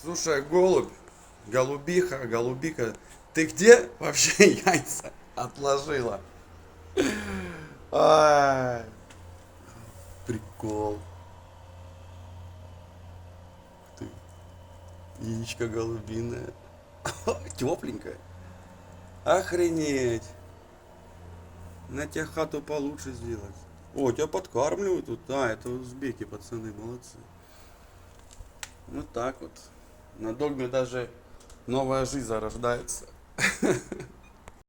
Слушай, голубь, голубиха, голубика, ты где вообще яйца отложила? Ай, прикол. Ты, яичко голубиное. Тепленькое. Охренеть. На тебе хату получше сделать. О, тебя подкармливают тут. А, это узбеки, пацаны, молодцы. Вот так вот. На догме даже новая жизнь зарождается.